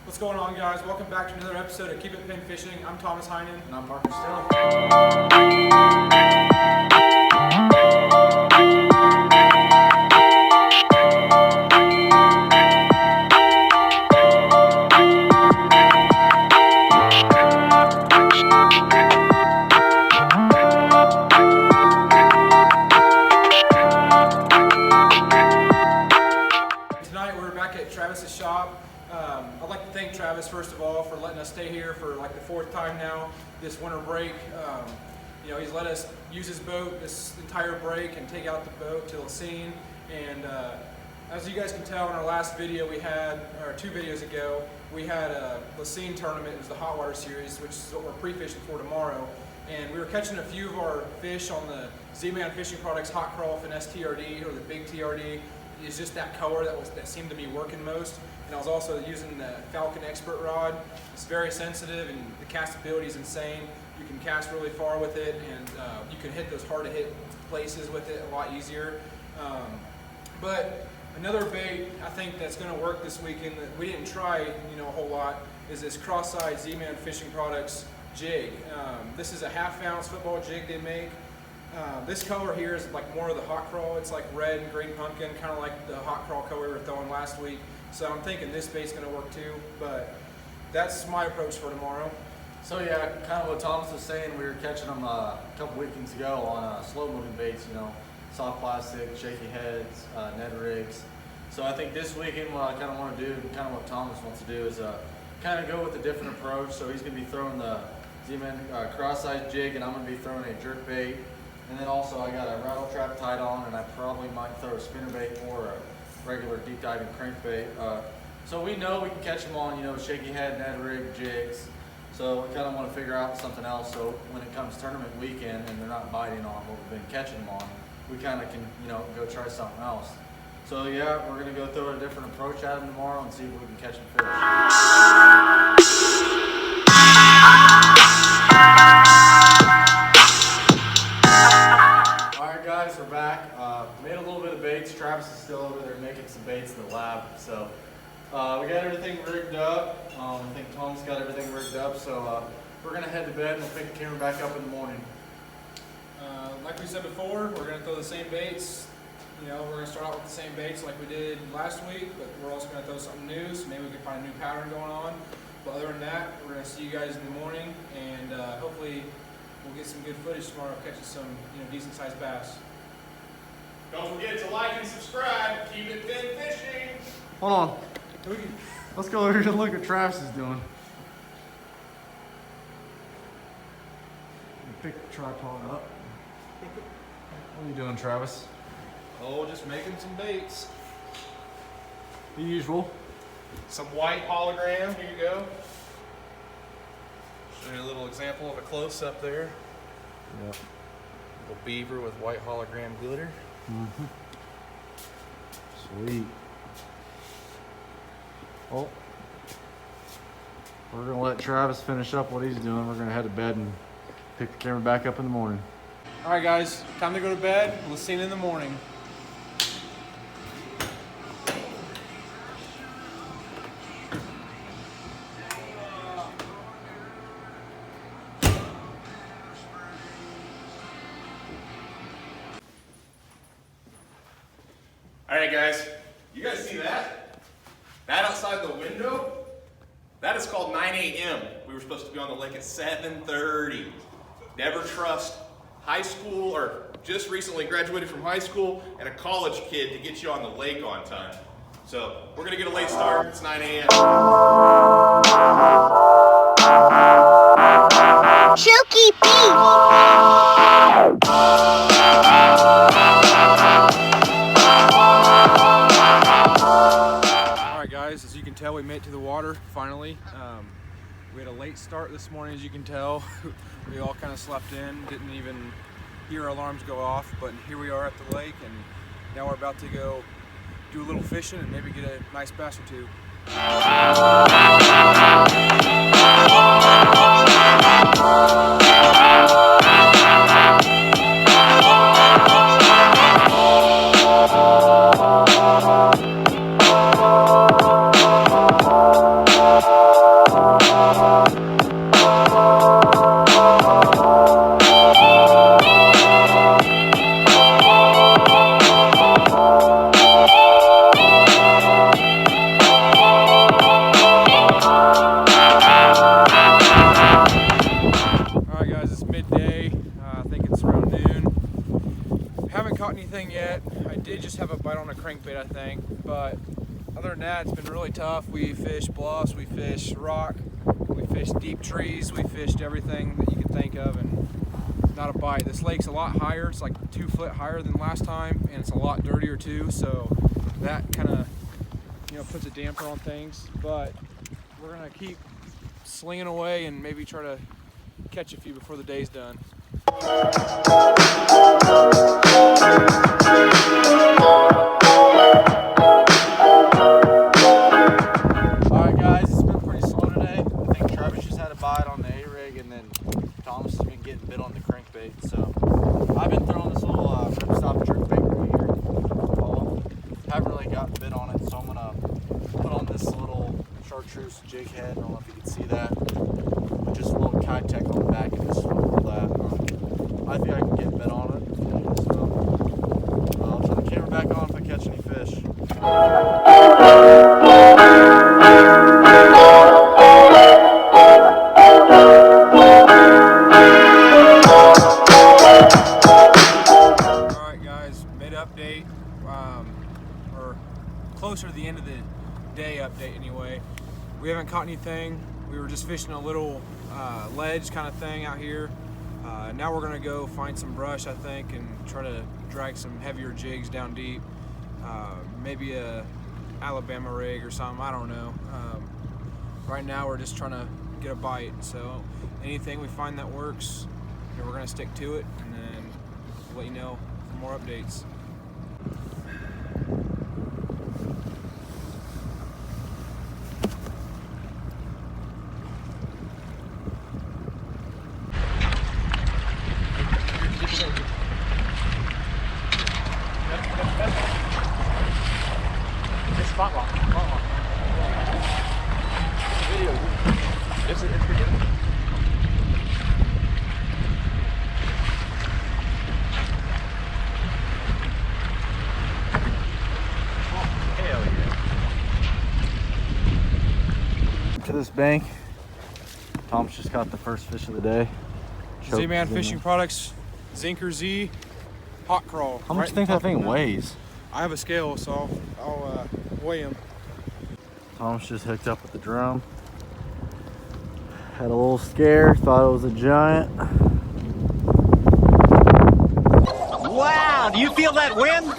What's going on, guys? Welcome back to another episode of Keep It Pin Fishing. I'm Thomas Heinen. And I'm Parker Still. Tonight we're back at Travis's shop. I'd like to thank Travis first of all for letting us stay here for like the fourth time now this winter break. He's let us use his boat this entire break and take out the boat to LaCygne. And as you guys can tell in our last video we had, or 2 videos ago, we had a LaCygne tournament. It was the Hot Water Series, which is what we're pre-fishing for tomorrow. And we were catching a few of our fish on the Z-Man Fishing Products Hot Crawl Finesse TRD, or the big TRD. It's just that color that seemed to be working most. And I was also using the Falcon Expert rod. It's very sensitive and the castability is insane. You can cast really far with it, and you can hit those hard to hit places with it a lot easier. But another bait I think that's going to work this weekend that we didn't try a whole lot is this cross-side Z-Man Fishing Products jig. This is a 1/2 ounce football jig they make. This color here is like more of the hot crawl. It's like red and green pumpkin, kind of like the hot crawl color we were throwing last week. So I'm thinking this bait's going to work too, but that's my approach for tomorrow. So yeah, kind of what Thomas was saying, we were catching them a couple weekends ago on slow-moving baits, soft plastic, shaky heads, Ned rigs. So I think this weekend what I kind of want to do, kind of what Thomas wants to do, is kind of go with a different approach. So he's going to be throwing the Z-Man cross-side jig, and I'm going to be throwing a jerk bait. And then also I got a rattle trap tied on, and I probably might throw a spinnerbait or a regular deep diving crankbait. So we know we can catch them on, shaky head, Ned rig, jigs. So we kind of want to figure out something else. So when it comes tournament weekend and they're not biting on what we've been catching them on, we kind of can, go try something else. So yeah, we're gonna go throw a different approach at them tomorrow and see if we can catch them fish. Guys, we're back. Made a little bit of baits. Travis is still over there making some baits in the lab. So we got everything rigged up. I think Tom's got everything rigged up. So we're going to head to bed and we'll pick the camera back up in the morning. Like we said before, we're going to throw the same baits. We're going to start out with the same baits like we did last week, but we're also going to throw something new, so maybe we can find a new pattern going on. But other than that, we're going to see you guys in the morning, and hopefully we'll get some good footage tomorrow, catching some decent sized bass. Don't forget to like and subscribe. Keep it Pin Fishing. Hold on. Let's go over here and look what Travis is doing. Pick the tripod up. What are you doing, Travis? Oh, just making some baits. The usual. Some white hologram. Here you go. Show you a little example of a close-up there. Yep. Little beaver with white hologram glitter. Mm-hmm. Sweet. Oh. We're going to let Travis finish up what he's doing. We're going to head to bed and pick the camera back up in the morning. All right, guys, time to go to bed. We'll see you in the morning. All right, guys. You guys see that? That outside the window? That is called 9 a.m. We were supposed to be on the lake at 7:30. Never trust high school or just recently graduated from high school and a college kid to get you on the lake on time. So we're gonna get a late start. It's 9 a.m. Silky Alright guys, as you can tell we made it to the water finally. We had a late start this morning, as you can tell. We all kind of slept in, didn't even hear our alarms go off, but here we are at the lake, and now we're about to go do a little fishing and maybe get a nice bass or two. I think. But other than that, it's been really tough. We fished bluffs, we fished rock, we fished deep trees, we fished everything that you can think of, and not a bite. This lake's a lot higher. It's like 2 foot higher than last time, and it's a lot dirtier too. So that kind of, puts a damper on things. But we're gonna keep slinging away and maybe try to catch a few before the day's done. Alright guys, it's been pretty slow today. I think Travis just had a bite on the A-rig, and then Thomas has been getting bit on the crankbait. So I've been throwing this little ripstop jerkbait right here. Haven't really gotten bit on it, so I'm gonna put on this little chartreuse jig head. I don't know if you can see that. With just a little Kitech on the back and just roll that. I think I can get bit on it. So I'll turn the camera back on if I catch any fish. Alright guys, mid-update, or closer to the end of the day update anyway. We haven't caught anything. We were just fishing a little ledge kind of thing out here. Now we're gonna go find some brush, I think, and try to drag some heavier jigs down deep. Maybe a Alabama rig or something, I don't know. Right now we're just trying to get a bite, so anything we find that works, we're gonna stick to it, and then we'll let you know for more updates. To this bank. Tom's just caught the first fish of the day. Z-Man Fishing Products, Zinker Z, hot crawl. How much do you think that thing weighs? I have a scale, so I'll weigh him. Tom's just hooked up with the drum. Had a little scare, thought it was a giant. Wow, do you feel that wind?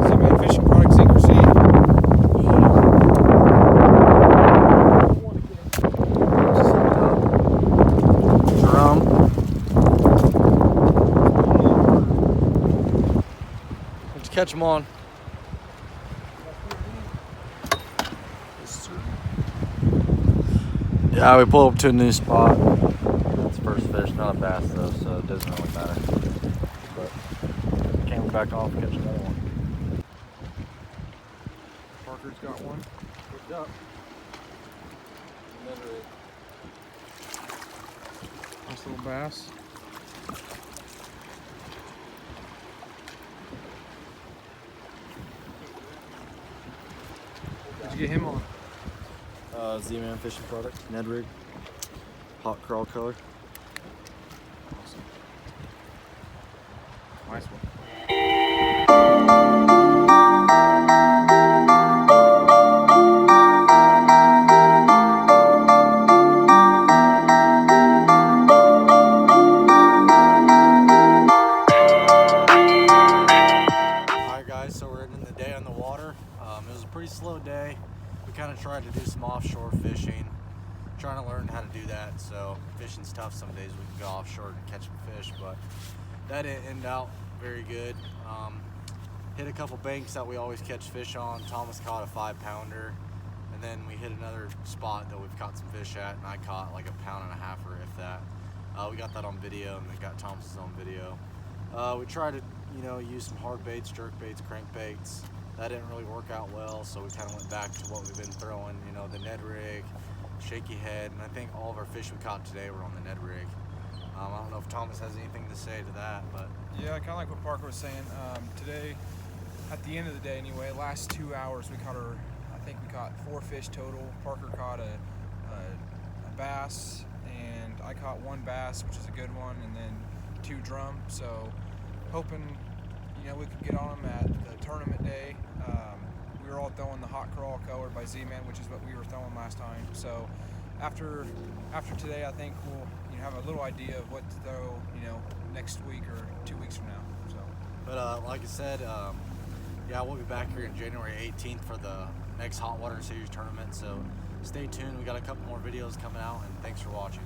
Z-Man Fishing Products, Zinker Z. Just hooked up. Drum. Let's catch them on. Yeah, we pulled up to a new spot. That's the first fish, not a bass though, so it doesn't really matter. But camera back off, catch another one. Parker's got one. Hooked up. Nice little bass. Did you get him on? Z-Man Fishing Product, Ned rig, hot crawl color. Awesome. Nice one. Alright guys, so we're ending the day on the water. It was a pretty slow day. We kind of tried to do some offshore fishing, trying to learn how to do that. So fishing's tough some days. We can go offshore and catch some fish, but that didn't end out very good. Hit a couple banks that we always catch fish on. Thomas caught a 5-pounder, and then we hit another spot that we've caught some fish at, and I caught like a 1.5 pounds or if that. We got that on video, and then got Thomas's on video. We tried to, use some hard baits, jerk baits, crankbaits. That didn't really work out well, so we kind of went back to what we've been throwing, the Ned rig, shaky head, and I think all of our fish we caught today were on the Ned rig. I don't know if Thomas has anything to say to that, but Yeah, kind of like what Parker was saying. Today, at the end of the day anyway, last 2 hours I think we caught 4 fish total. Parker caught a bass, and I caught 1 bass, which is a good one, and then 52 drum. So hoping, we could get on them at the tournament day. We were all throwing the hot crawl colored by Z-Man, which is what we were throwing last time. So after today, I think we'll have a little idea of what to throw, next week or 2 weeks from now. So. But like I said, yeah, we'll be back here in January 18th for the next Hot Water Series tournament. So stay tuned. We got a couple more videos coming out, and thanks for watching.